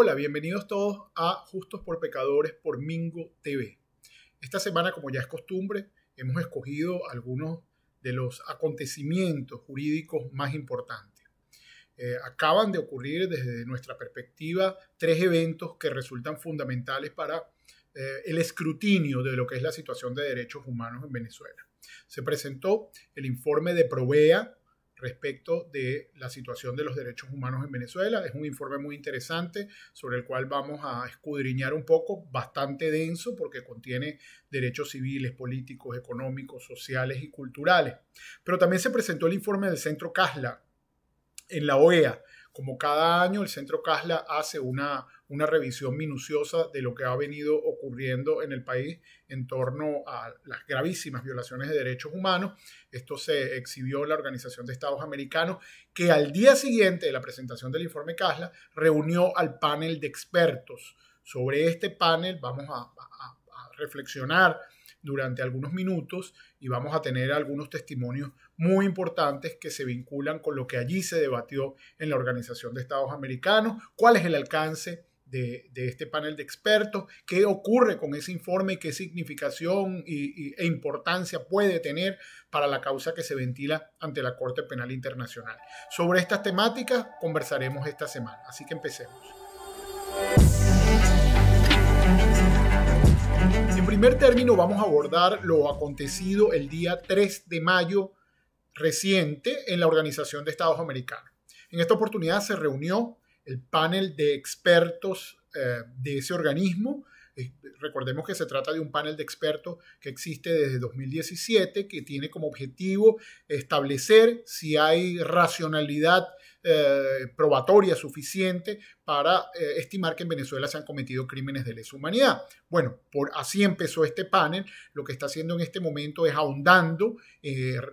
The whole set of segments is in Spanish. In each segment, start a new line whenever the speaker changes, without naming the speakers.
Hola, bienvenidos todos a Justos por Pecadores por Mingo TV. Esta semana, como ya es costumbre, hemos escogido algunos de los acontecimientos jurídicos más importantes. Acaban de ocurrir desde nuestra perspectiva 3 eventos que resultan fundamentales para el escrutinio de lo que es la situación de derechos humanos en Venezuela. Se presentó el informe de Provea respecto de la situación de los derechos humanos en Venezuela. Es un informe muy interesante sobre el cual vamos a escudriñar un poco, bastante denso porque contiene derechos civiles, políticos, económicos, sociales y culturales. Pero también se presentó el informe del Centro Casla en la OEA. Como cada año, el Centro Casla hace una revisión minuciosa de lo que ha venido ocurriendo en el país en torno a las gravísimas violaciones de derechos humanos. Esto se exhibió en la Organización de Estados Americanos, que al día siguiente de la presentación del informe Casla reunió al panel de expertos. Sobre este panel vamos a reflexionar durante algunos minutos y vamos a tener algunos testimonios muy importantes que se vinculan con lo que allí se debatió en la Organización de Estados Americanos, cuál es el alcance de este panel de expertos, qué ocurre con ese informe, qué significación e importancia puede tener para la causa que se ventila ante la Corte Penal Internacional. Sobre estas temáticas conversaremos esta semana, así que empecemos. En primer término, vamos a abordar lo acontecido el día 3 de mayo reciente en la Organización de Estados Americanos. En esta oportunidad se reunió el panel de expertos de ese organismo. Recordemos que se trata de un panel de expertos que existe desde 2017, que tiene como objetivo establecer si hay racionalidad probatoria suficiente para estimar que en Venezuela se han cometido crímenes de lesa humanidad. Bueno, así empezó este panel. Lo que está haciendo en este momento es ahondando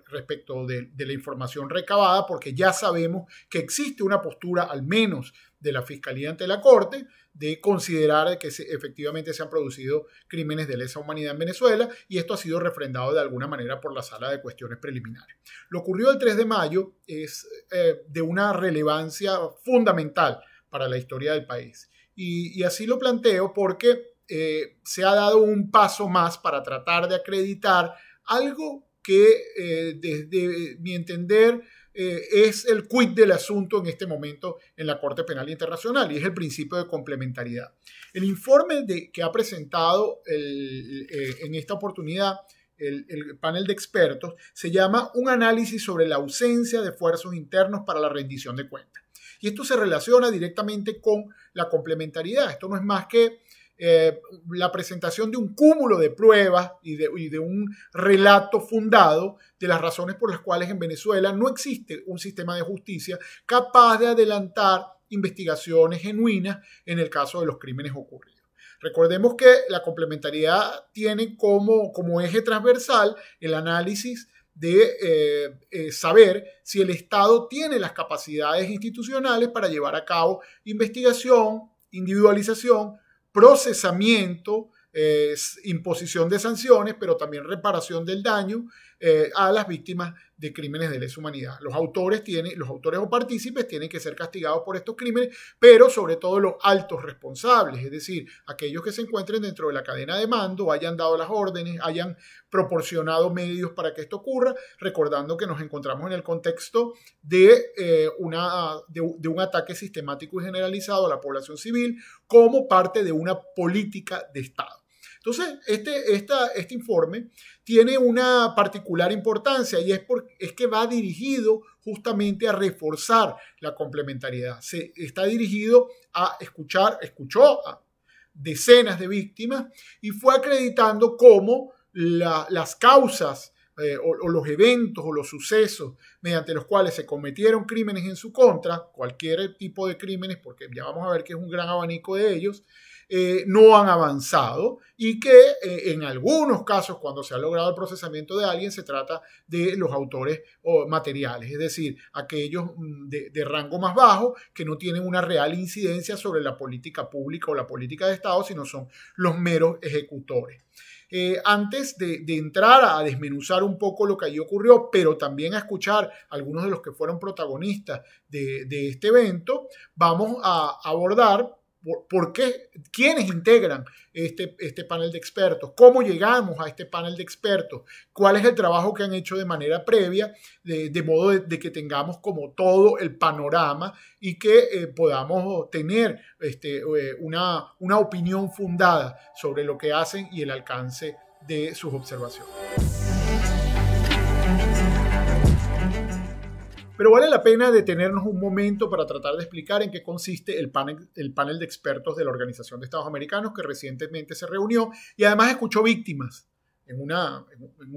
respecto de la información recabada, porque ya sabemos que existe una postura, al menos de la Fiscalía ante la Corte, de considerar que efectivamente se han producido crímenes de lesa humanidad en Venezuela, y esto ha sido refrendado de alguna manera por la Sala de Cuestiones Preliminares. Lo ocurrido el 3 de mayo es de una relevancia fundamental para la historia del país. Y así lo planteo porque se ha dado un paso más para tratar de acreditar algo que desde mi entender es el quid del asunto en este momento en la Corte Penal Internacional, y es el principio de complementariedad. El informe que ha presentado en esta oportunidad el panel de expertos se llama Un análisis sobre la ausencia de esfuerzos internos para la rendición de cuentas. Y esto se relaciona directamente con la complementariedad. Esto no es más que la presentación de un cúmulo de pruebas y de un relato fundado de las razones por las cuales en Venezuela no existe un sistema de justicia capaz de adelantar investigaciones genuinas en el caso de los crímenes ocurridos. Recordemos que la complementariedad tiene como eje transversal el análisis de saber si el Estado tiene las capacidades institucionales para llevar a cabo investigación, individualización, procesamiento, imposición de sanciones, pero también reparación del daño a las víctimas de crímenes de lesa humanidad. Los autores o partícipes tienen que ser castigados por estos crímenes, pero sobre todo los altos responsables, es decir, aquellos que se encuentren dentro de la cadena de mando, hayan dado las órdenes, hayan proporcionado medios para que esto ocurra, recordando que nos encontramos en el contexto de un ataque sistemático y generalizado a la población civil como parte de una política de Estado. Entonces, este informe tiene una particular importancia, y es que va dirigido justamente a reforzar la complementariedad. Está dirigido escuchó a decenas de víctimas y fue acreditando cómo las causas o los eventos o los sucesos mediante los cuales se cometieron crímenes en su contra, cualquier tipo de crímenes, porque ya vamos a ver que es un gran abanico de ellos, no han avanzado, y que en algunos casos, cuando se ha logrado el procesamiento de alguien, se trata de los autores materiales, es decir, aquellos de rango más bajo que no tienen una real incidencia sobre la política pública o la política de Estado, sino son los meros ejecutores. Antes de entrar a desmenuzar un poco lo que allí ocurrió, pero también a escuchar a algunos de los que fueron protagonistas de este evento, vamos a abordar por qué, quiénes integran este panel de expertos, cómo llegamos a este panel de expertos, cuál es el trabajo que han hecho de manera previa, de modo de que tengamos como todo el panorama y que podamos tener una opinión fundada sobre lo que hacen y el alcance de sus observaciones. Pero vale la pena detenernos un momento para tratar de explicar en qué consiste el panel de expertos de la Organización de Estados Americanos que recientemente se reunió y además escuchó víctimas en un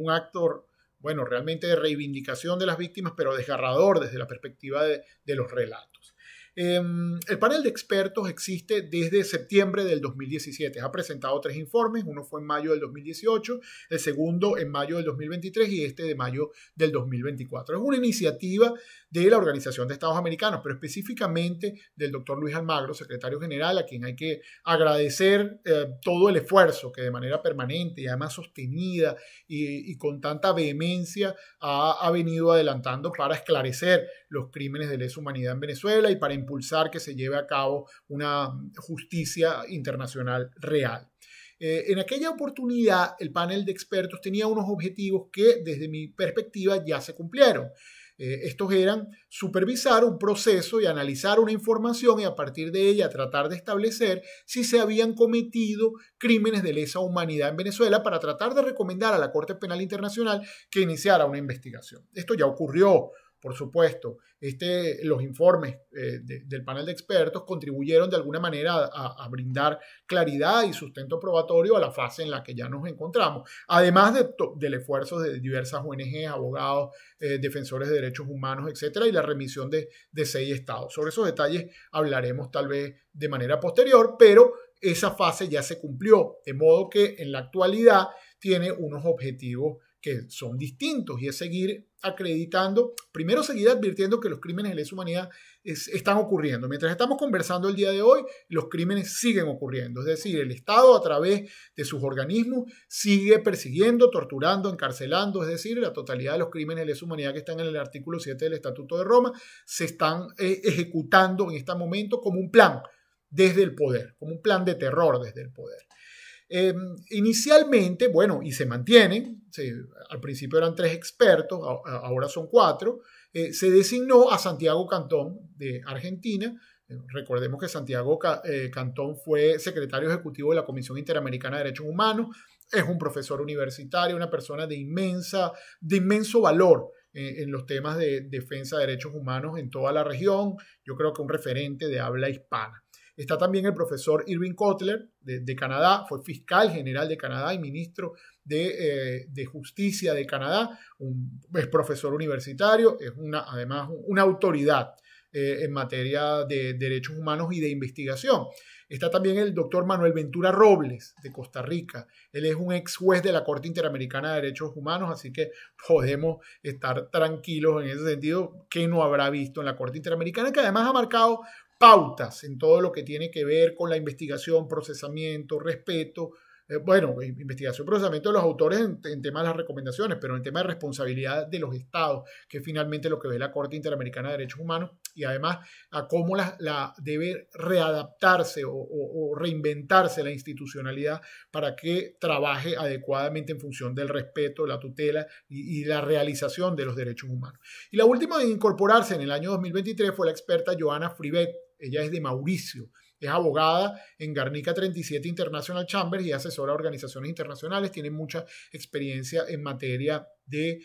acto, bueno, realmente de reivindicación de las víctimas, pero desgarrador desde la perspectiva de los relatos. El panel de expertos existe desde septiembre del 2017. Ha presentado 3 informes. Uno fue en mayo del 2018, el segundo en mayo del 2023 y este de mayo del 2024. Es una iniciativa de la Organización de Estados Americanos, pero específicamente del doctor Luis Almagro, secretario general, a quien hay que agradecer todo el esfuerzo que de manera permanente y además sostenida y con tanta vehemencia ha venido adelantando para esclarecer los crímenes de lesa humanidad en Venezuela y para impulsar que se lleve a cabo una justicia internacional real. En aquella oportunidad, el panel de expertos tenía unos objetivos que, desde mi perspectiva, ya se cumplieron. Estos eran supervisar un proceso y analizar una información y a partir de ella tratar de establecer si se habían cometido crímenes de lesa humanidad en Venezuela para tratar de recomendar a la Corte Penal Internacional que iniciara una investigación. Esto ya ocurrió. Por supuesto, los informes del panel de expertos contribuyeron de alguna manera a brindar claridad y sustento probatorio a la fase en la que ya nos encontramos, además del esfuerzo de diversas ONG, abogados, defensores de derechos humanos, etcétera, y la remisión de 6 estados. Sobre esos detalles hablaremos tal vez de manera posterior, pero esa fase ya se cumplió, de modo que en la actualidad tiene unos objetivos que son distintos y es seguir acreditando, primero seguir advirtiendo que los crímenes de lesa humanidad están ocurriendo. Mientras estamos conversando el día de hoy, los crímenes siguen ocurriendo. Es decir, el Estado a través de sus organismos sigue persiguiendo, torturando, encarcelando. Es decir, la totalidad de los crímenes de lesa humanidad que están en el artículo 7 del Estatuto de Roma se están ejecutando en este momento como un plan desde el poder, como un plan de terror desde el poder. Inicialmente, bueno, y se mantienen, al principio eran 3 expertos, ahora son 4, se designó a Santiago Cantón de Argentina. Recordemos que Santiago Cantón fue secretario ejecutivo de la Comisión Interamericana de Derechos Humanos, es un profesor universitario, una persona de inmenso valor en los temas de defensa de derechos humanos en toda la región, yo creo que un referente de habla hispana. Está también el profesor Irving Cotler de Canadá, fue fiscal general de Canadá y ministro de Justicia de Canadá, es profesor universitario, es además una autoridad en materia de derechos humanos y de investigación. Está también el doctor Manuel Ventura Robles de Costa Rica. Él es un ex juez de la Corte Interamericana de Derechos Humanos, así que podemos estar tranquilos en ese sentido, que no habrá visto en la Corte Interamericana, que además ha marcado pautas en todo lo que tiene que ver con la investigación, procesamiento, respeto, investigación, procesamiento de los autores en temas de las recomendaciones, pero en el tema de responsabilidad de los estados, que es finalmente lo que ve la Corte Interamericana de Derechos Humanos, y además a cómo debe readaptarse o reinventarse la institucionalidad para que trabaje adecuadamente en función del respeto, la tutela y la realización de los derechos humanos. Y la última en incorporarse en el año 2023 fue la experta Joana Fribet. Ella es de Mauricio, es abogada en Garnica 37 International Chambers y asesora a organizaciones internacionales, tiene mucha experiencia en materia de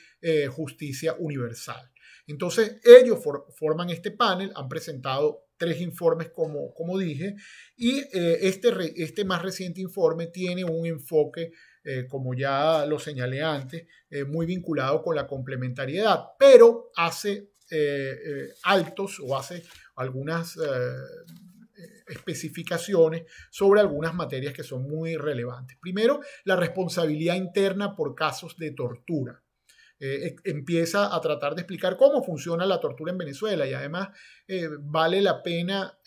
justicia universal. Entonces, ellos forman este panel, han presentado 3 informes, como dije, y este más reciente informe tiene un enfoque, como ya lo señalé antes, muy vinculado con la complementariedad, pero hace altos o hace algunas especificaciones sobre algunas materias que son muy relevantes. Primero, la responsabilidad interna por casos de tortura. empieza a tratar de explicar cómo funciona la tortura en Venezuela y además vale la pena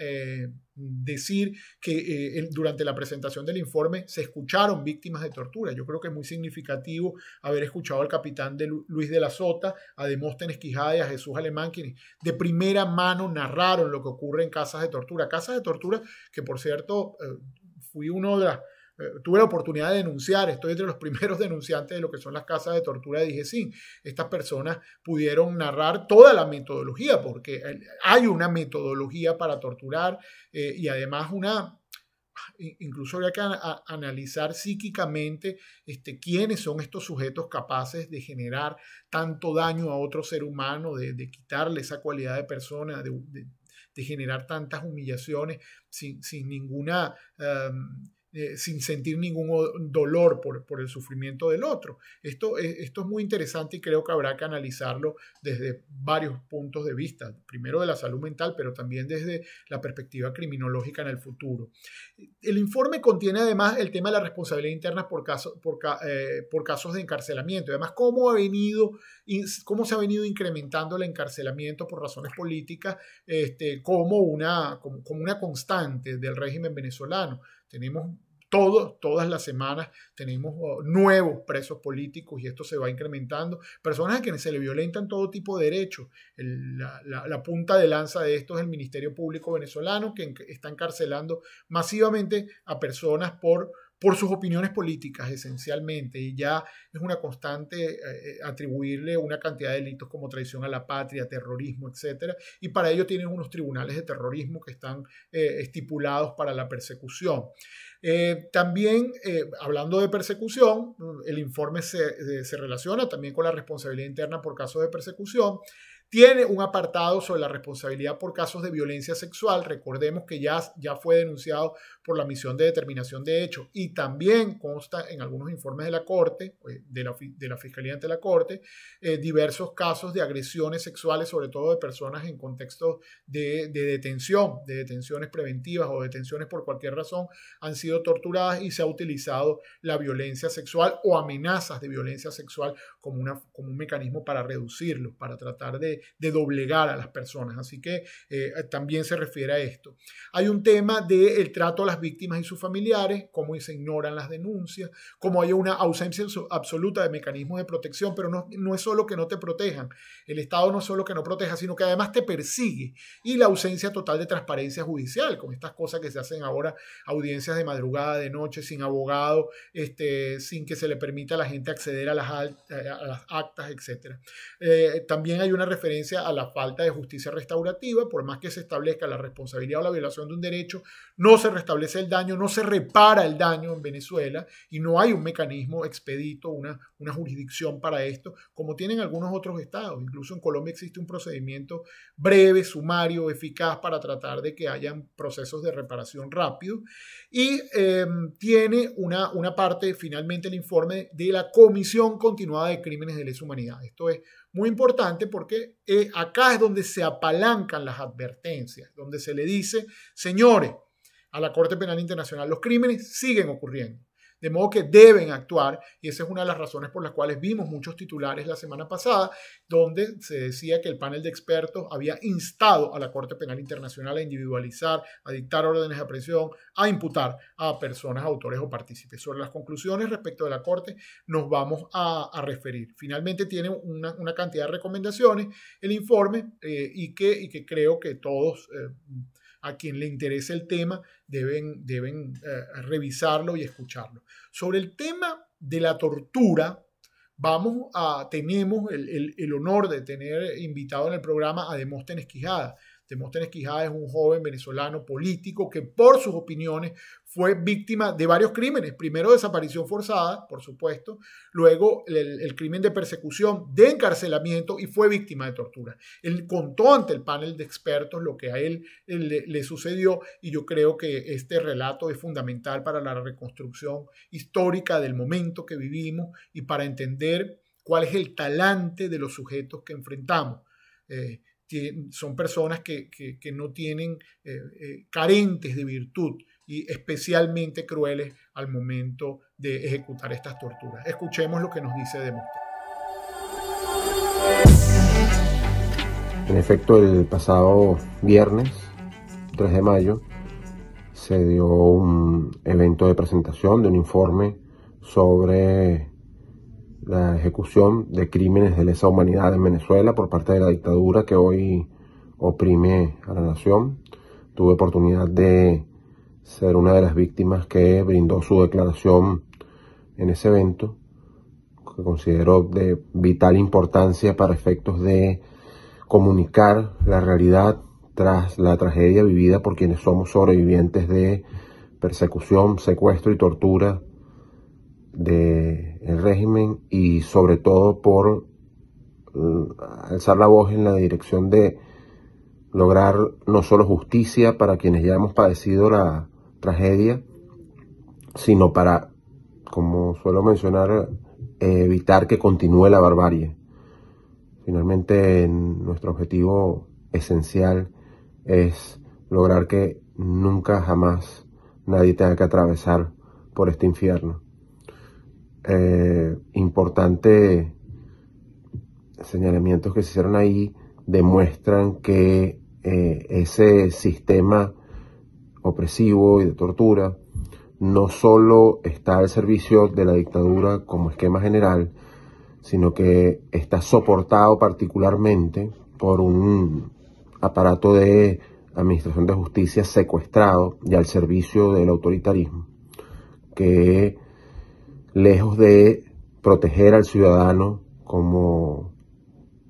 decir que durante la presentación del informe se escucharon víctimas de tortura. Yo creo que es muy significativo haber escuchado al capitán Luis de la Sota, a Demóstenes Quijada y a Jesús Alemán, quienes de primera mano narraron lo que ocurre en casas de tortura. Casas de tortura que, por cierto, tuve la oportunidad de denunciar, estoy entre los primeros denunciantes de lo que son las casas de tortura de DIGESIN. Estas personas pudieron narrar toda la metodología, porque hay una metodología para torturar y además incluso habría que analizar psíquicamente quiénes son estos sujetos capaces de generar tanto daño a otro ser humano, de quitarle esa cualidad de persona, de generar tantas humillaciones sin ninguna... sin sentir ningún dolor por el sufrimiento del otro. Esto es muy interesante y creo que habrá que analizarlo desde varios puntos de vista. Primero de la salud mental, pero también desde la perspectiva criminológica en el futuro. El informe contiene además el tema de la responsabilidad interna por casos de encarcelamiento. Además, cómo se ha venido incrementando el encarcelamiento por razones políticas como una constante del régimen venezolano. Tenemos todas las semanas tenemos nuevos presos políticos y esto se va incrementando. Personas a quienes se le violentan todo tipo de derechos. La punta de lanza de esto es el Ministerio Público venezolano, que está encarcelando masivamente a personas por sus opiniones políticas, esencialmente, y ya es una constante atribuirle una cantidad de delitos como traición a la patria, terrorismo, etc. Y para ello tienen unos tribunales de terrorismo que están estipulados para la persecución. También, hablando de persecución, el informe se relaciona también con la responsabilidad interna por casos de persecución. Tiene un apartado sobre la responsabilidad por casos de violencia sexual. Recordemos que ya fue denunciado por la Misión de Determinación de Hechos y también consta en algunos informes de la Corte, de la Fiscalía ante la Corte, diversos casos de agresiones sexuales, sobre todo de personas en contextos de detención, de detenciones preventivas o detenciones por cualquier razón, han sido torturadas y se ha utilizado la violencia sexual o amenazas de violencia sexual como un mecanismo para reducirlo, para tratar de doblegar a las personas. Así que también se refiere a esto. Hay un tema del trato a las víctimas y sus familiares, cómo se ignoran las denuncias, cómo hay una ausencia absoluta de mecanismos de protección, pero no es solo que no te protejan. El Estado no es solo que no proteja, sino que además te persigue. Y la ausencia total de transparencia judicial, con estas cosas que se hacen ahora, audiencias de madrugada, de noche, sin abogado, sin que se le permita a la gente acceder a las actas, etc. También hay una referencia a la falta de justicia restaurativa. Por más que se establezca la responsabilidad o la violación de un derecho, no se restablece el daño, no se repara el daño en Venezuela y no hay un mecanismo expedito, una jurisdicción para esto, como tienen algunos otros estados. Incluso en Colombia existe un procedimiento breve, sumario, eficaz para tratar de que hayan procesos de reparación rápido. Y tiene una parte, finalmente, el informe de la Comisión Continuada de Crímenes de Lesa Humanidad. Esto es muy importante porque acá es donde se apalancan las advertencias, donde se le dice, señores, a la Corte Penal Internacional, los crímenes siguen ocurriendo. De modo que deben actuar, y esa es una de las razones por las cuales vimos muchos titulares la semana pasada, donde se decía que el panel de expertos había instado a la Corte Penal Internacional a individualizar, a dictar órdenes de aprehensión, a imputar a personas, autores o partícipes. Sobre las conclusiones respecto de la Corte nos vamos a referir. Finalmente tiene una cantidad de recomendaciones el informe y que creo que todos... a quien le interese el tema deben revisarlo y escucharlo. Sobre el tema de la tortura, tenemos el honor de tener invitado en el programa a Demóstenes Quijada. Demóstenes Quijada es un joven venezolano político que por sus opiniones fue víctima de varios crímenes. Primero, desaparición forzada, por supuesto. Luego, el crimen de persecución, de encarcelamiento y fue víctima de tortura. Él contó ante el panel de expertos lo que a él le sucedió y yo creo que este relato es fundamental para la reconstrucción histórica del momento que vivimos y para entender cuál es el talante de los sujetos que enfrentamos. Son personas que no tienen, carentes de virtud y especialmente crueles al momento de ejecutar estas torturas. Escuchemos lo que nos dice Demóstenes.
En efecto, el pasado viernes 3 de mayo se dio un evento de presentación de un informe sobre la ejecución de crímenes de lesa humanidad en Venezuela por parte de la dictadura que hoy oprime a la nación. Tuve oportunidad de ser una de las víctimas que brindó su declaración en ese evento, que considero de vital importancia para efectos de comunicar la realidad tras la tragedia vivida por quienes somos sobrevivientes de persecución, secuestro y tortura del régimen, y sobre todo por alzar la voz en la dirección de lograr no solo justicia para quienes ya hemos padecido la tragedia, sino para, como suelo mencionar, evitar que continúe la barbarie. Finalmente, nuestro objetivo esencial es lograr que nunca jamás nadie tenga que atravesar por este infierno. Importante señalamientos que se hicieron ahí demuestran que ese sistema opresivo y de tortura no solo está al servicio de la dictadura como esquema general, sino que está soportado particularmente por un aparato de administración de justicia secuestrado y al servicio del autoritarismo, que lejos de proteger al ciudadano como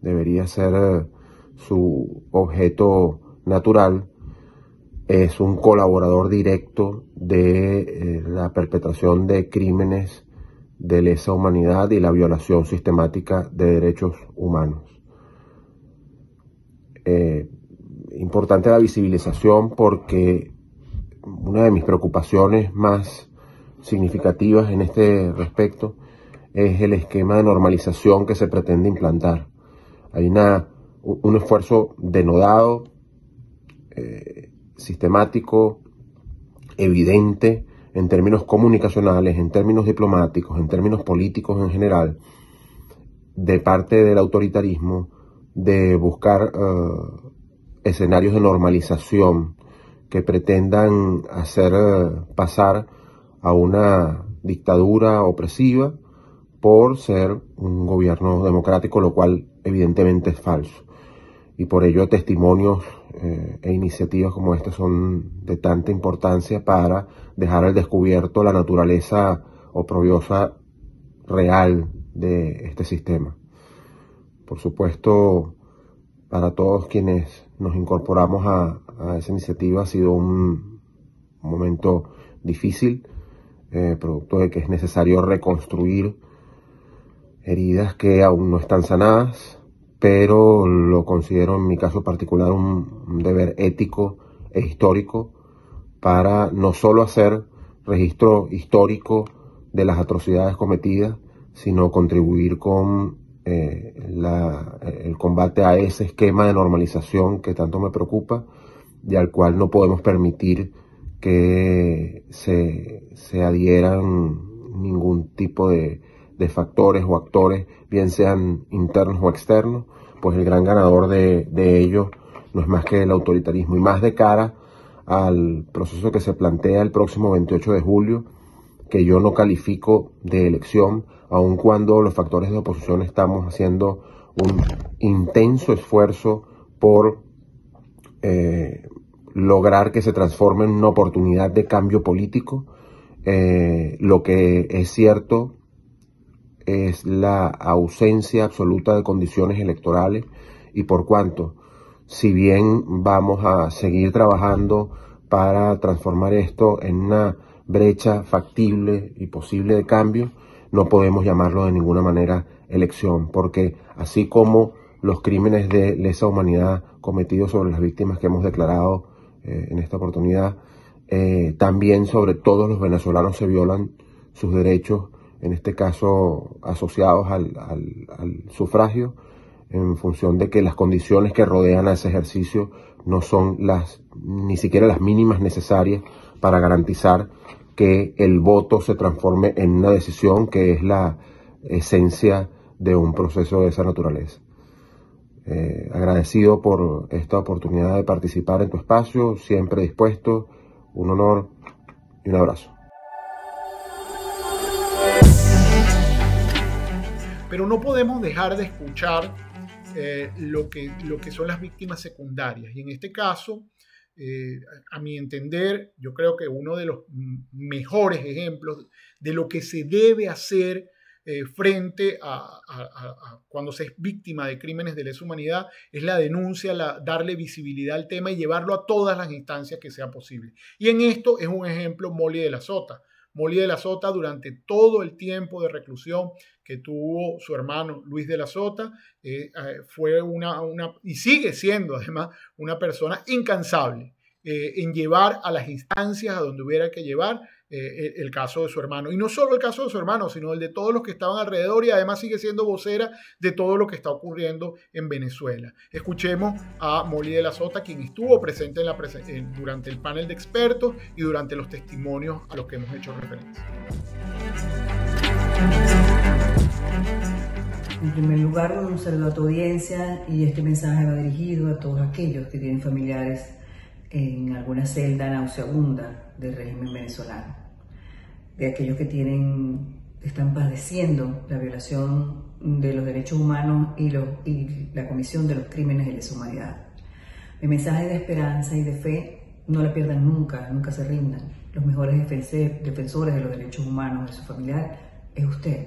debería ser su objeto natural, es un colaborador directo de la perpetración de crímenes de lesa humanidad y la violación sistemática de derechos humanos. Importante la visibilización, porque una de mis preocupaciones más significativas en este respecto es el esquema de normalización que se pretende implantar. Hay un esfuerzo denodado, sistemático, evidente, en términos comunicacionales, en términos diplomáticos, en términos políticos en general, de parte del autoritarismo, de buscar escenarios de normalización que pretendan hacer pasar a una dictadura opresiva por ser un gobierno democrático, lo cual evidentemente es falso. Y por ello testimonios e iniciativas como esta son de tanta importancia para dejar al descubierto la naturaleza oprobiosa real de este sistema. Por supuesto, para todos quienes nos incorporamos a esa iniciativa ha sido un momento difícil, producto de que es necesario reconstruir heridas que aún no están sanadas, pero lo considero en mi caso particular un deber ético e histórico para no solo hacer registro histórico de las atrocidades cometidas, sino contribuir con el combate a ese esquema de normalización que tanto me preocupa y al cual no podemos permitir que se adhieran ningún tipo de factores o actores, bien sean internos o externos, pues el gran ganador de ello no es más que el autoritarismo. Y más de cara al proceso que se plantea el próximo 28 de julio, que yo no califico de elección, aun cuando los factores de oposición estamos haciendo un intenso esfuerzo por lograr que se transforme en una oportunidad de cambio político. Lo que es cierto es la ausencia absoluta de condiciones electorales, y por cuanto, si bien vamos a seguir trabajando para transformar esto en una brecha factible y posible de cambio, no podemos llamarlo de ninguna manera elección, porque así como los crímenes de lesa humanidad cometidos sobre las víctimas que hemos declarado en esta oportunidad, también sobre todos los venezolanos se violan sus derechos, en este caso asociados al sufragio, en función de que las condiciones que rodean a ese ejercicio no son ni siquiera las mínimas necesarias para garantizar que el voto se transforme en una decisión, que es la esencia de un proceso de esa naturaleza. Agradecido por esta oportunidad de participar en tu espacio, siempre dispuesto, un honor y un abrazo.
Pero no podemos dejar de escuchar lo que son las víctimas secundarias. Y en este caso, a mi entender, yo creo que uno de los mejores ejemplos de lo que se debe hacer frente a cuando se es víctima de crímenes de lesa humanidad es la denuncia, darle visibilidad al tema y llevarlo a todas las instancias que sea posible. Y en esto es un ejemplo Molly de la Sota. Molly de la Sota, durante todo el tiempo de reclusión que tuvo su hermano Luis de la Sota, fue y sigue siendo además una persona incansable en llevar a las instancias a donde hubiera que llevar el caso de su hermano. Y no solo el caso de su hermano, sino el de todos los que estaban alrededor, y además sigue siendo vocera de todo lo que está ocurriendo en Venezuela. Escuchemos a Molly de la Sota, quien estuvo presente durante el panel de expertos y durante los testimonios a los que hemos hecho referencia.
En primer lugar, un saludo a tu audiencia, y este mensaje va dirigido a todos aquellos que tienen familiares en alguna celda nauseabunda del régimen venezolano, de aquellos que están padeciendo la violación de los derechos humanos y la comisión de los crímenes de lesa humanidad. Mi mensaje de esperanza y de fe: no la pierdan nunca, nunca se rindan. Los mejores defensores de los derechos humanos de su familiar es usted.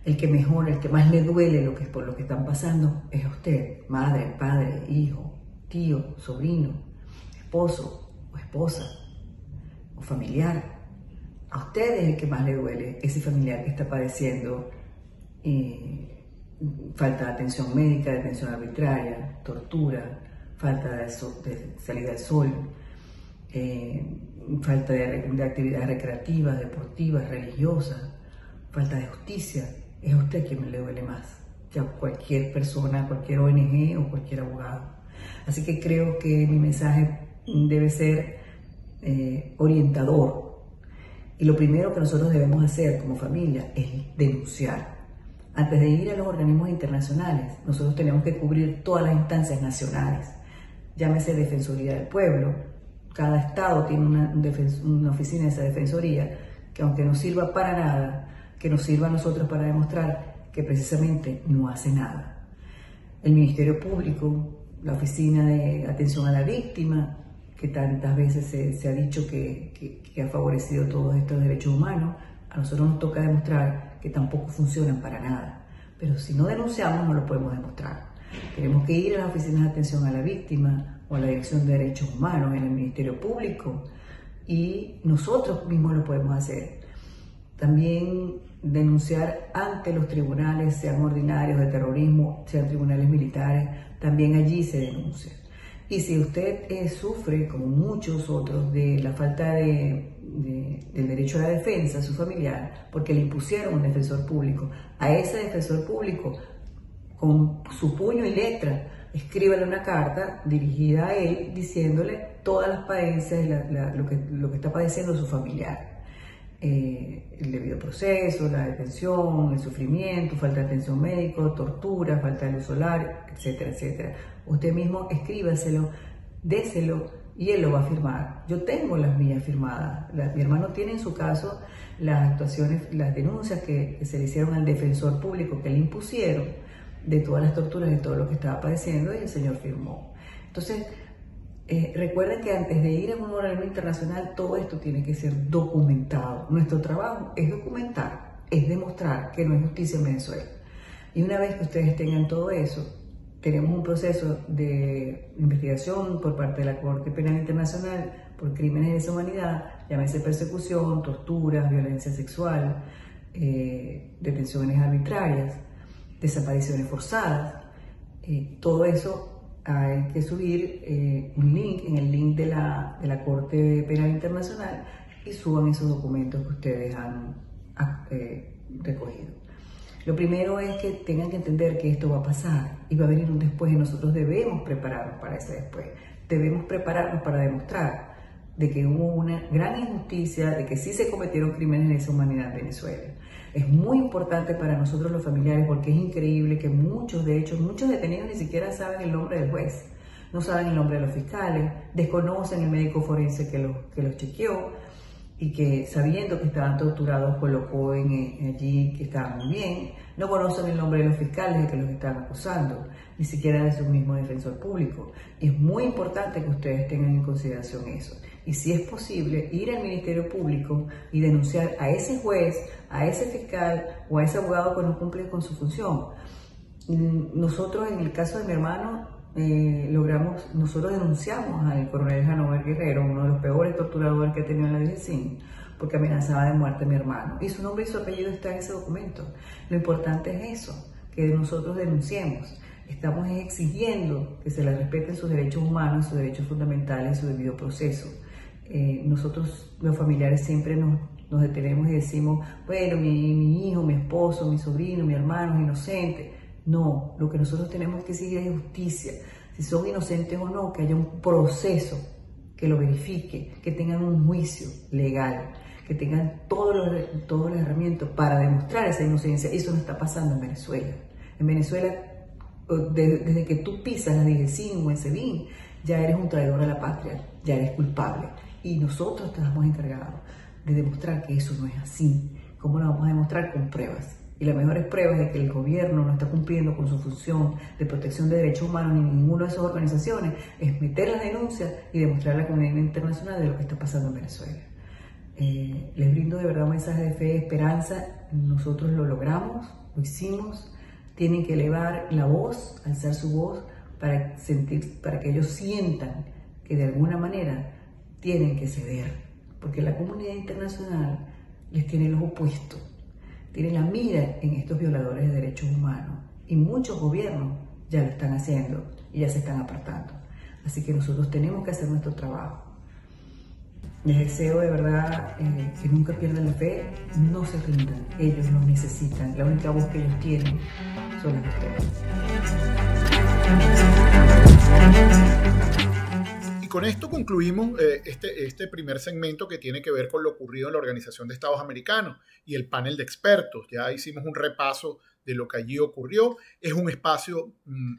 El que mejor, el que más le duele por lo que están pasando es usted, madre, padre, hijo, tío, sobrino, esposo o esposa o familiar. A usted es el que más le duele ese familiar que está padeciendo falta de atención médica, detención arbitraria, tortura, falta de salida al sol, falta de actividades recreativas, deportivas, religiosas, falta de justicia. Es a usted quien le duele más que a cualquier persona, cualquier ONG o cualquier abogado. Así que creo que mi mensaje debe ser orientador, y lo primero que nosotros debemos hacer como familia es denunciar. Antes de ir a los organismos internacionales, nosotros tenemos que cubrir todas las instancias nacionales, llámese Defensoría del Pueblo. Cada estado tiene una oficina de esa defensoría, que aunque no sirva para nada, que nos sirva a nosotros para demostrar que precisamente no hace nada. El Ministerio Público, la Oficina de Atención a la Víctima, que tantas veces se ha dicho que ha favorecido todos estos derechos humanos, a nosotros nos toca demostrar que tampoco funcionan para nada. Pero si no denunciamos, no lo podemos demostrar. Tenemos que ir a las oficinas de atención a la víctima o a la Dirección de Derechos Humanos en el Ministerio Público, y nosotros mismos lo podemos hacer. También denunciar ante los tribunales, sean ordinarios de terrorismo, sean tribunales militares, también allí se denuncia. Y si usted sufre, como muchos otros, de la falta del derecho a la defensa a su familiar, porque le impusieron un defensor público, a ese defensor público, con su puño y letra, escríbale una carta dirigida a él diciéndole todas las padecencias, lo que está padeciendo su familiar. El debido proceso, la detención, el sufrimiento, falta de atención médica, tortura, falta de luz solar, etcétera, etcétera. Usted mismo escríbaselo, déselo y él lo va a firmar. Yo tengo las mías firmadas. Mi hermano tiene en su caso las actuaciones, las denuncias que se le hicieron al defensor público, que le impusieron, de todas las torturas y todo lo que estaba padeciendo, y el señor firmó. Entonces, recuerden que antes de ir a un organismo internacional, todo esto tiene que ser documentado. Nuestro trabajo es documentar, es demostrar que no hay justicia en Venezuela. Y una vez que ustedes tengan todo eso, tenemos un proceso de investigación por parte de la Corte Penal Internacional por crímenes de lesa humanidad, llámese persecución, torturas, violencia sexual, detenciones arbitrarias, desapariciones forzadas. Todo eso hay que subir un link, en el link de la Corte Penal Internacional, y suban esos documentos que ustedes han recogido. Lo primero es que tengan que entender que esto va a pasar y va a venir un después, y nosotros debemos prepararnos para ese después. Debemos prepararnos para demostrar de que hubo una gran injusticia, de que sí se cometieron crímenes de lesa humanidad en Venezuela. Es muy importante para nosotros los familiares porque es increíble que muchos detenidos ni siquiera saben el nombre del juez, no saben el nombre de los fiscales, desconocen el médico forense que los chequeó y que sabiendo que estaban torturados colocó allí que estaban muy bien, no conocen el nombre de los fiscales de que los estaban acusando, ni siquiera de su mismo defensor público. Y es muy importante que ustedes tengan en consideración eso. Y si es posible, ir al Ministerio Público y denunciar a ese juez, a ese fiscal o a ese abogado que no cumple con su función. Nosotros, en el caso de mi hermano, nosotros denunciamos al coronel Hanover Guerrero, uno de los peores torturadores que ha tenido en la DGCIN, porque amenazaba de muerte a mi hermano. Y su nombre y su apellido está en ese documento. Lo importante es eso, que nosotros denunciemos. Estamos exigiendo que se les respeten sus derechos humanos, sus derechos fundamentales, su debido proceso. Nosotros, los familiares, siempre nos detenemos y decimos, bueno, mi hijo, mi esposo, mi sobrino, mi hermano es inocente. No, lo que nosotros tenemos que exigir es justicia. Si son inocentes o no, que haya un proceso que lo verifique, que tengan un juicio legal, que tengan todas las herramientas para demostrar esa inocencia. Eso no está pasando en Venezuela. En Venezuela, desde que tú pisas la DGCIN o el SEBIN, ya eres un traidor a la patria, ya eres culpable. Y nosotros estamos encargados de demostrar que eso no es así. ¿Cómo lo vamos a demostrar? Con pruebas. Y las mejores pruebas de que el gobierno no está cumpliendo con su función de protección de derechos humanos ni ninguna de esas organizaciones es meter las denuncias y demostrar a la comunidad internacional de lo que está pasando en Venezuela. Les brindo de verdad un mensaje de fe y esperanza. Nosotros lo logramos, lo hicimos. Tienen que elevar la voz, alzar su voz para que ellos sientan que de alguna manera tienen que ceder, porque la comunidad internacional les tiene el ojo puesto, tiene la mira en estos violadores de derechos humanos y muchos gobiernos ya lo están haciendo y ya se están apartando. Así que nosotros tenemos que hacer nuestro trabajo. Les deseo de verdad que nunca pierdan la fe, no se rindan, ellos los necesitan, la única voz que ellos tienen son las de ustedes.
Y con esto concluimos este primer segmento que tiene que ver con lo ocurrido en la Organización de Estados Americanos y el panel de expertos. Ya hicimos un repaso de lo que allí ocurrió. Es un espacio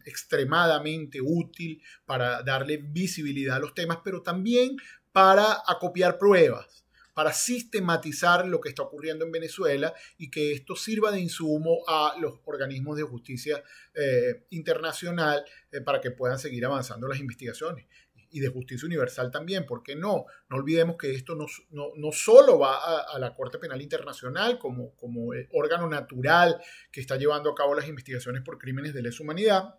extremadamente útil para darle visibilidad a los temas, pero también para acopiar pruebas, para sistematizar lo que está ocurriendo en Venezuela y que esto sirva de insumo a los organismos de justicia internacional para que puedan seguir avanzando las investigaciones. Y de justicia universal también, ¿por qué no? No olvidemos que esto no solo va a la Corte Penal Internacional como órgano natural que está llevando a cabo las investigaciones por crímenes de lesa humanidad,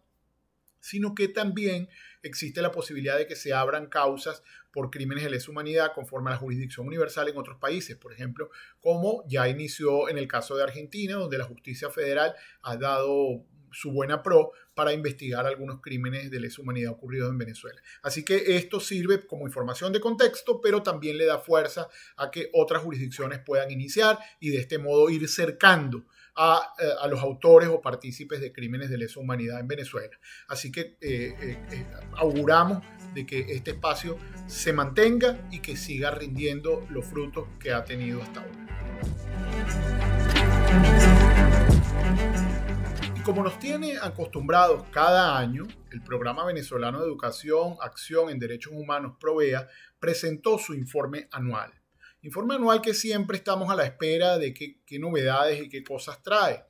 sino que también existe la posibilidad de que se abran causas por crímenes de lesa humanidad conforme a la jurisdicción universal en otros países, por ejemplo, como ya inició en el caso de Argentina, donde la justicia federal ha dado su buena pro para investigar algunos crímenes de lesa humanidad ocurridos en Venezuela. Así que esto sirve como información de contexto, pero también le da fuerza a que otras jurisdicciones puedan iniciar y de este modo ir cercando a los autores o partícipes de crímenes de lesa humanidad en Venezuela. Así que auguramos de que este espacio se mantenga y que siga rindiendo los frutos que ha tenido hasta ahora. Y como nos tiene acostumbrados cada año, el Programa Venezolano de Educación, Acción en Derechos Humanos, PROVEA, presentó su informe anual. Informe anual que siempre estamos a la espera de qué novedades y qué cosas trae.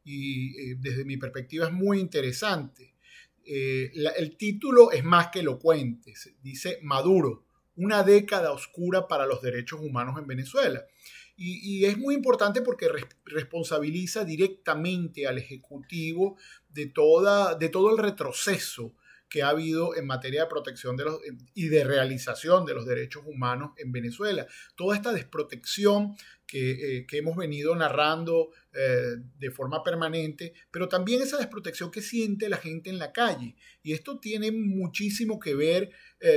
Y desde mi perspectiva es muy interesante. El título es más que elocuente. Dice Maduro, una década oscura para los derechos humanos en Venezuela. Y es muy importante porque responsabiliza directamente al Ejecutivo de todo el retroceso que ha habido en materia de protección y de realización de los derechos humanos en Venezuela. Toda esta desprotección que hemos venido narrando de forma permanente, pero también esa desprotección que siente la gente en la calle. Y esto tiene muchísimo que ver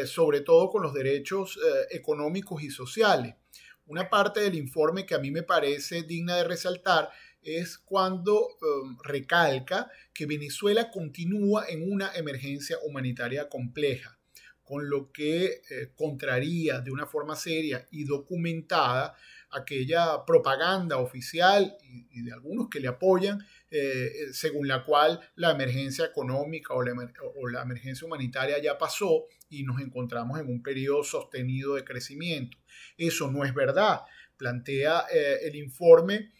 sobre todo con los derechos económicos y sociales. Una parte del informe que a mí me parece digna de resaltar es cuando recalca que Venezuela continúa en una emergencia humanitaria compleja, con lo que contraría de una forma seria y documentada aquella propaganda oficial y de algunos que le apoyan, según la cual la emergencia económica o la emergencia humanitaria ya pasó y nos encontramos en un periodo sostenido de crecimiento. Eso no es verdad. Plantea el informe,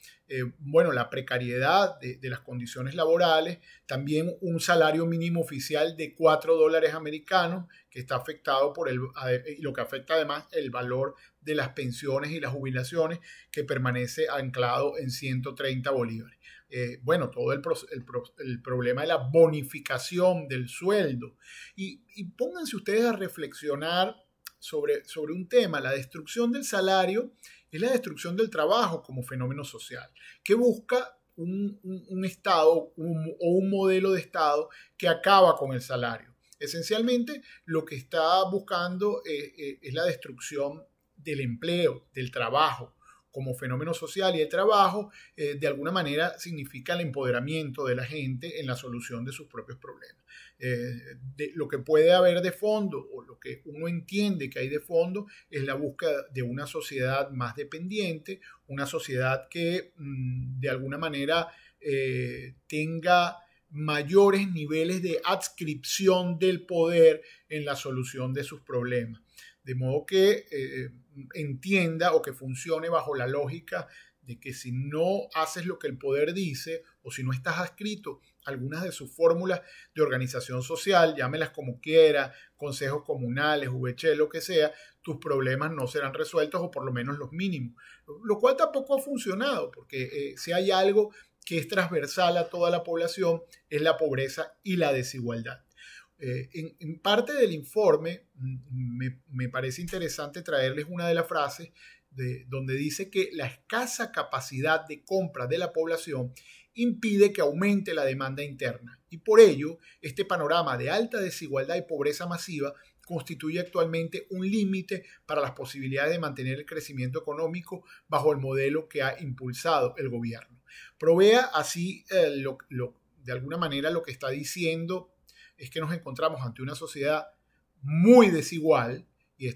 bueno, la precariedad de las condiciones laborales, también un salario mínimo oficial de $4 que está afectado por lo que afecta además el valor de las pensiones y las jubilaciones, que permanece anclado en 130 bolívares. Bueno, todo el problema de la bonificación del sueldo. Y pónganse ustedes a reflexionar sobre un tema. La destrucción del salario es la destrucción del trabajo como fenómeno social, que busca un Estado o un modelo de Estado que acaba con el salario. Esencialmente, lo que está buscando es la destrucción del empleo, del trabajo como fenómeno social, y el trabajo de alguna manera significa el empoderamiento de la gente en la solución de sus propios problemas. Lo que puede haber de fondo, o lo que uno entiende que hay de fondo, es la búsqueda de una sociedad más dependiente, una sociedad que de alguna manera tenga mayores niveles de adscripción del poder en la solución de sus problemas. De modo que entienda o que funcione bajo la lógica de que si no haces lo que el poder dice, o si no estás adscrito a algunas de sus fórmulas de organización social, llámelas como quiera, consejos comunales, VC, lo que sea, tus problemas no serán resueltos, o por lo menos los mínimos. Lo cual tampoco ha funcionado, porque si hay algo que es transversal a toda la población, es la pobreza y la desigualdad. En parte del informe me parece interesante traerles una de las frases donde dice que la escasa capacidad de compra de la población impide que aumente la demanda interna, y por ello este panorama de alta desigualdad y pobreza masiva constituye actualmente un límite para las posibilidades de mantener el crecimiento económico bajo el modelo que ha impulsado el gobierno. Provea así de alguna manera lo que está diciendo es que nos encontramos ante una sociedad muy desigual, y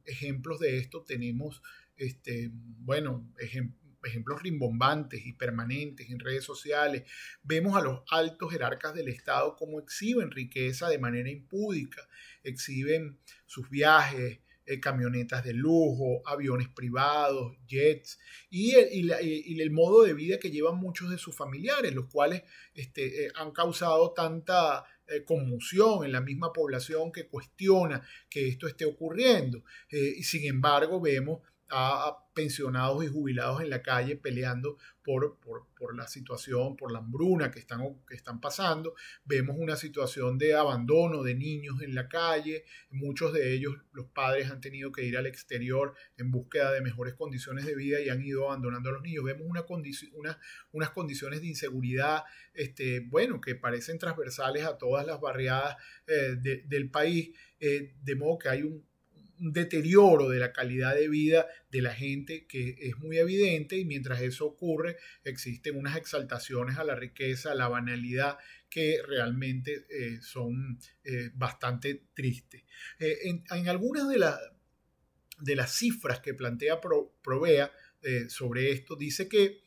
ejemplos de esto tenemos, ejemplos rimbombantes y permanentes en redes sociales. Vemos a los altos jerarcas del Estado cómo exhiben riqueza de manera impúdica, exhiben sus viajes, camionetas de lujo, aviones privados, jets, y el modo de vida que llevan muchos de sus familiares, los cuales han causado tanta conmoción en la misma población que cuestiona que esto esté ocurriendo. Y sin embargo, vemos a pensionados y jubilados en la calle peleando por la situación, por la hambruna que están pasando. Vemos una situación de abandono de niños en la calle. Muchos de ellos, los padres han tenido que ir al exterior en búsqueda de mejores condiciones de vida y han ido abandonando a los niños. Vemos unas condiciones de inseguridad que parecen transversales a todas las barriadas del país, de modo que hay un deterioro de la calidad de vida de la gente que es muy evidente, y mientras eso ocurre existen unas exaltaciones a la riqueza, a la banalidad, que realmente son bastante tristes. En algunas de las cifras que plantea Provea sobre esto, dice que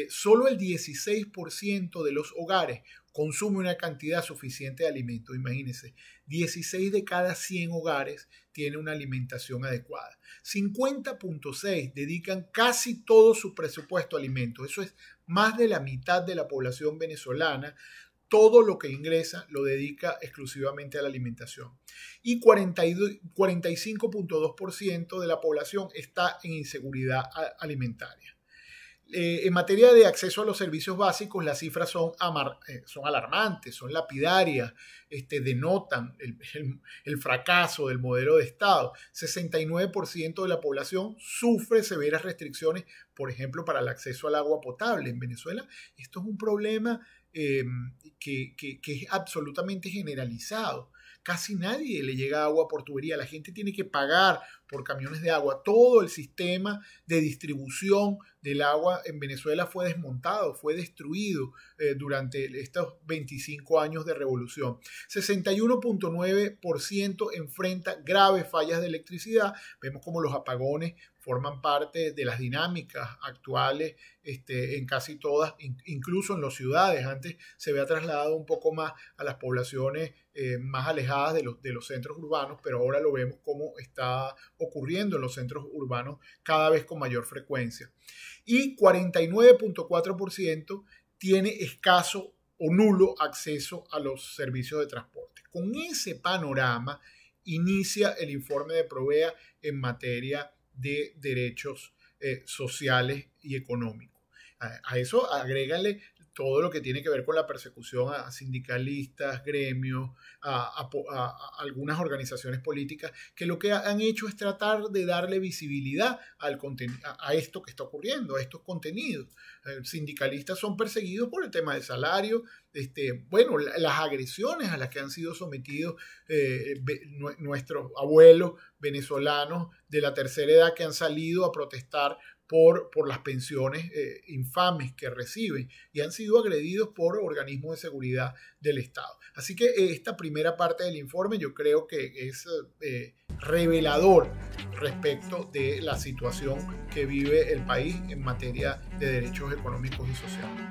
solo el 16% de los hogares consume una cantidad suficiente de alimentos. Imagínense, 16 de cada 100 hogares tiene una alimentación adecuada. 50.6 dedican casi todo su presupuesto a alimentos. Eso es más de la mitad de la población venezolana. Todo lo que ingresa lo dedica exclusivamente a la alimentación. Y 45.2% de la población está en inseguridad alimentaria. En materia de acceso a los servicios básicos, las cifras son alarmantes, son lapidarias, denotan el fracaso del modelo de Estado. 69% de la población sufre severas restricciones, por ejemplo, para el acceso al agua potable. En Venezuela esto es un problema que es absolutamente generalizado. Casi nadie le llega agua por tubería. La gente tiene que pagar por camiones de agua. Todo el sistema de distribución del agua en Venezuela fue desmontado, fue destruido durante estos 25 años de revolución. 61.9% enfrenta graves fallas de electricidad. Vemos como los apagones forman parte de las dinámicas actuales en casi todas, incluso en las ciudades. Antes se había trasladado un poco más a las poblaciones más alejadas de los centros urbanos, pero ahora lo vemos como está ocurriendo en los centros urbanos cada vez con mayor frecuencia. Y 49.4% tiene escaso o nulo acceso a los servicios de transporte. Con ese panorama inicia el informe de Provea en materia de derechos sociales y económicos. A eso agrégale todo lo que tiene que ver con la persecución a sindicalistas, gremios, a algunas organizaciones políticas, que lo que han hecho es tratar de darle visibilidad a esto que está ocurriendo, a estos contenidos. Sindicalistas son perseguidos por el tema del salario, las agresiones a las que han sido sometidos nuestros abuelos venezolanos de la tercera edad que han salido a protestar por las pensiones infames que reciben y han sido agredidos por organismos de seguridad del Estado. Así que esta primera parte del informe yo creo que es revelador respecto de la situación que vive el país en materia de derechos económicos y sociales.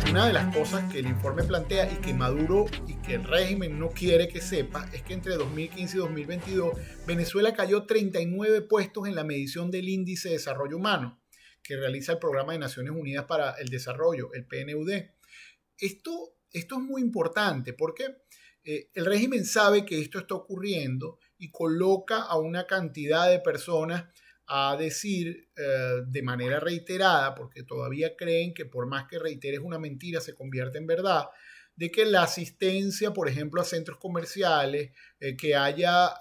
Una de las cosas que el informe plantea y que Maduro y que el régimen no quiere que sepa es que entre 2015 y 2022 Venezuela cayó 39 puestos en la medición del Índice de Desarrollo Humano que realiza el Programa de Naciones Unidas para el Desarrollo, el PNUD. Esto es muy importante porque el régimen sabe que esto está ocurriendo y coloca a una cantidad de personas a decir de manera reiterada, porque todavía creen que por más que reiteres una mentira se convierte en verdad, de que la asistencia, por ejemplo, a centros comerciales, que haya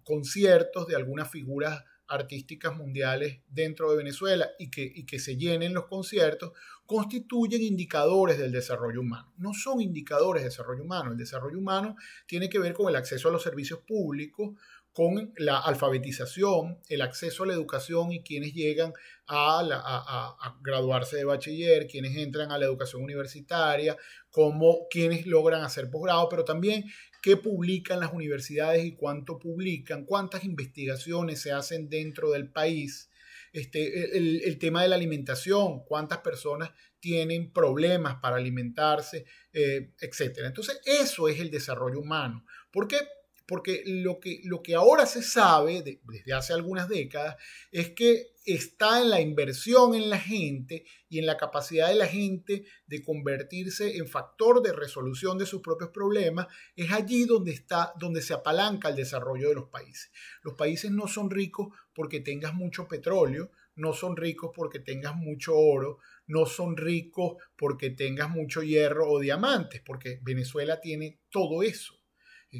conciertos de algunas figuras artísticas mundiales dentro de Venezuela y que se llenen los conciertos, constituyen indicadores del desarrollo humano. No son indicadores de desarrollo humano. El desarrollo humano tiene que ver con el acceso a los servicios públicos, con la alfabetización, el acceso a la educación y quienes llegan a graduarse de bachiller, quienes entran a la educación universitaria, como quienes logran hacer posgrado, pero también qué publican las universidades y cuánto publican, cuántas investigaciones se hacen dentro del país, el tema de la alimentación, cuántas personas tienen problemas para alimentarse, etc. Entonces, eso es el desarrollo humano. ¿Por qué? Porque lo que ahora se sabe desde hace algunas décadas es que está en la inversión en la gente y en la capacidad de la gente de convertirse en factor de resolución de sus propios problemas. Es allí donde se apalanca el desarrollo de los países. Los países no son ricos porque tengas mucho petróleo, no son ricos porque tengas mucho oro, no son ricos porque tengas mucho hierro o diamantes, porque Venezuela tiene todo eso.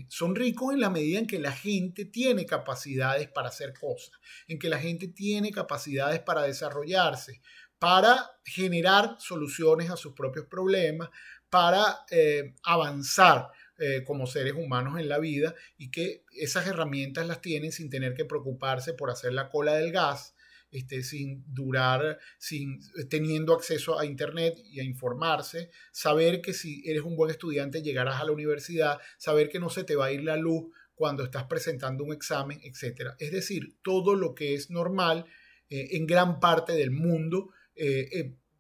Son ricos en la medida en que la gente tiene capacidades para hacer cosas, en que la gente tiene capacidades para desarrollarse, para generar soluciones a sus propios problemas, para avanzar como seres humanos en la vida y que esas herramientas las tienen sin tener que preocuparse por hacer la cola del gas, teniendo acceso a internet y a informarse, saber que si eres un buen estudiante llegarás a la universidad, saber que no se te va a ir la luz cuando estás presentando un examen, etc. Es decir, todo lo que es normal en gran parte del mundo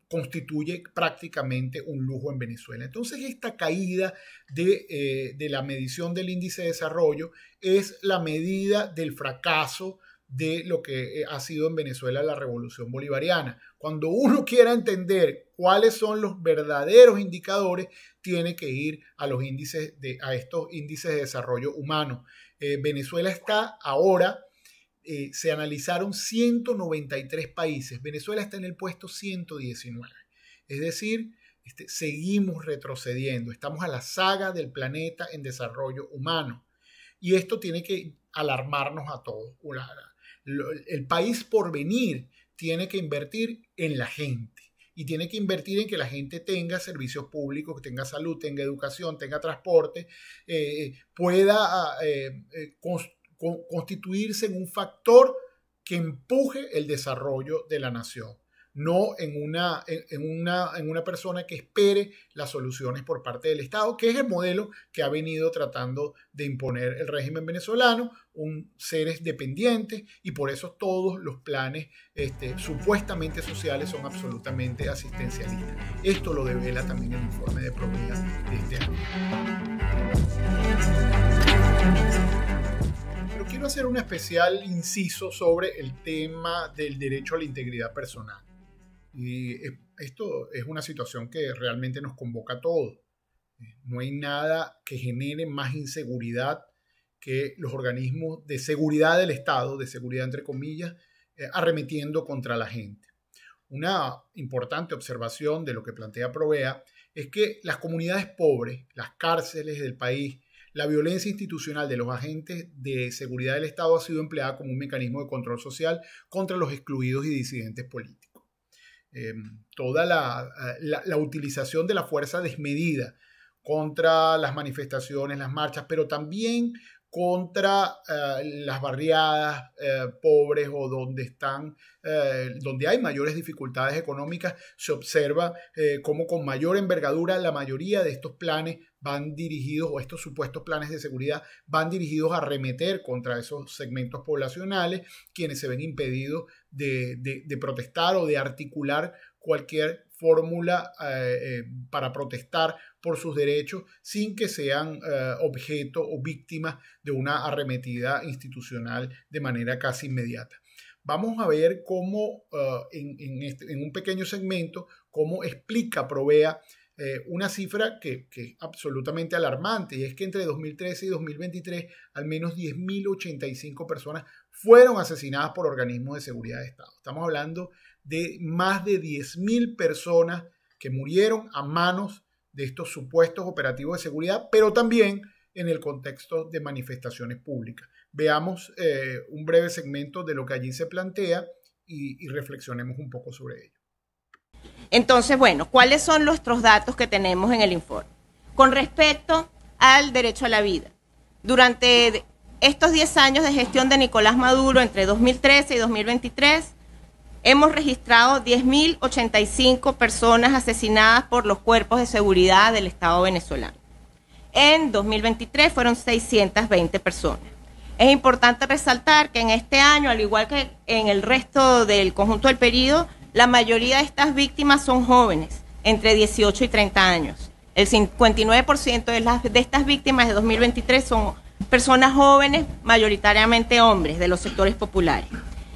constituye prácticamente un lujo en Venezuela. Entonces, esta caída de la medición del índice de desarrollo es la medida del fracaso de lo que ha sido en Venezuela la revolución bolivariana. Cuando uno quiera entender cuáles son los verdaderos indicadores, tiene que ir a estos índices de desarrollo humano. Venezuela está ahora, se analizaron 193 países. Venezuela está en el puesto 119. Es decir, seguimos retrocediendo. Estamos a la saga del planeta en desarrollo humano. Y esto tiene que alarmarnos a todos. El país por venir tiene que invertir en la gente. y tiene que invertir en que la gente tenga servicios públicos, que tenga salud, tenga educación, tenga transporte, pueda constituirse en un factor que empuje el desarrollo de la nación, no en una persona que espere las soluciones por parte del Estado, que es el modelo que ha venido tratando de imponer el régimen venezolano, seres dependientes, y por eso todos los planes supuestamente sociales son absolutamente asistencialistas. Esto lo devela también el informe de Provea de este año. Pero quiero hacer un especial inciso sobre el tema del derecho a la integridad personal. Y esto es una situación que realmente nos convoca a todos. No hay nada que genere más inseguridad que los organismos de seguridad del Estado, de seguridad entre comillas, arremetiendo contra la gente. Una importante observación de lo que plantea Provea es que las comunidades pobres, las cárceles del país, la violencia institucional de los agentes de seguridad del Estado ha sido empleada como un mecanismo de control social contra los excluidos y disidentes políticos. Toda la utilización de la fuerza desmedida contra las manifestaciones, las marchas, pero también contra las barriadas pobres o donde hay mayores dificultades económicas, se observa cómo con mayor envergadura la mayoría de estos planes van dirigidos, o estos supuestos planes de seguridad van dirigidos a arremeter contra esos segmentos poblacionales, quienes se ven impedidos de protestar o de articular cualquier fórmula para protestar por sus derechos sin que sean objeto o víctimas de una arremetida institucional de manera casi inmediata. Vamos a ver cómo en un pequeño segmento, cómo explica Provea una cifra que es absolutamente alarmante, y es que entre 2013 y 2023 al menos 10.085 personas fueron asesinadas por organismos de seguridad de Estado. Estamos hablando de más de 10.000 personas que murieron a manos de estos supuestos operativos de seguridad, pero también en el contexto de manifestaciones públicas. Veamos un breve segmento de lo que allí se plantea y reflexionemos un poco sobre ello.
Entonces, bueno, ¿cuáles son nuestros datos que tenemos en el informe? Con respecto al derecho a la vida, durante estos 10 años de gestión de Nicolás Maduro, entre 2013 y 2023, hemos registrado 10.085 personas asesinadas por los cuerpos de seguridad del Estado venezolano. En 2023 fueron 620 personas. Es importante resaltar que en este año, al igual que en el resto del conjunto del periodo, la mayoría de estas víctimas son jóvenes, entre 18 y 30 años. El 59% de estas víctimas de 2023 son personas jóvenes, mayoritariamente hombres, de los sectores populares.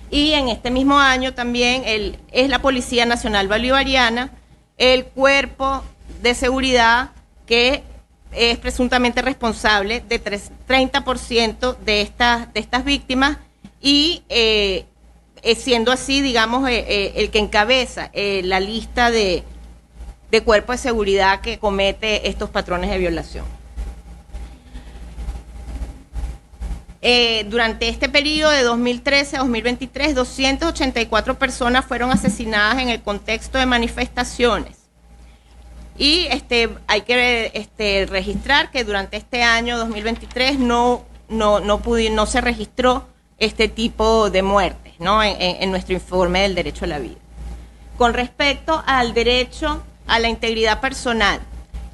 Y en este mismo año también es la Policía Nacional Bolivariana, el cuerpo de seguridad que es presuntamente responsable de 30% de estas víctimas y siendo así, digamos, el que encabeza la lista de cuerpos de seguridad que comete estos patrones de violación. Durante este periodo de 2013 a 2023, 284 personas fueron asesinadas en el contexto de manifestaciones. Y hay que registrar que durante este año 2023 no se registró este tipo de muertes, ¿no? en nuestro informe del derecho a la vida. Con respecto al derecho a la integridad personal,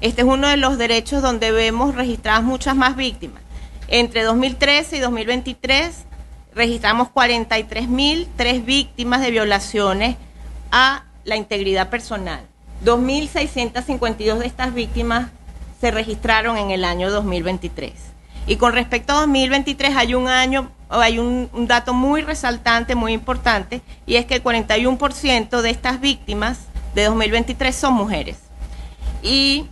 este es uno de los derechos donde vemos registradas muchas más víctimas. Entre 2013 y 2023 registramos 43.003 víctimas de violaciones a la integridad personal. 2.652 de estas víctimas se registraron en el año 2023. Y con respecto a 2023 hay un dato muy resaltante, muy importante, y es que el 41% de estas víctimas de 2023 son mujeres. Y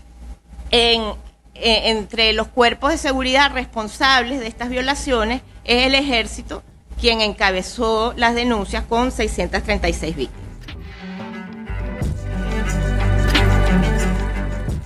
entre los cuerpos de seguridad responsables de estas violaciones es el Ejército quien encabezó las denuncias con 636 víctimas.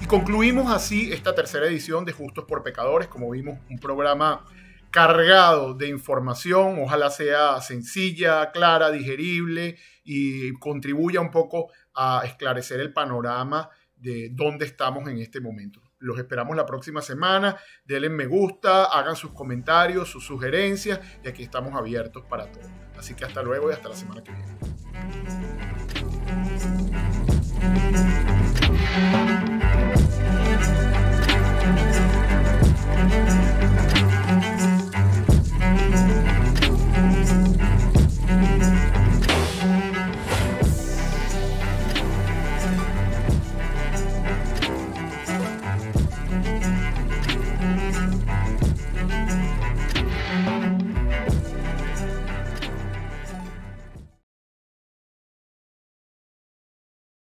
Y concluimos así esta tercera edición de Justos por Pecadores. Como vimos, un programa cargado de información, ojalá sea sencilla, clara, digerible y contribuya un poco a esclarecer el panorama de dónde estamos en este momento. Los esperamos la próxima semana. Denle me gusta, hagan sus comentarios, sus sugerencias y aquí estamos abiertos para todo. Así que hasta luego y hasta la semana que viene.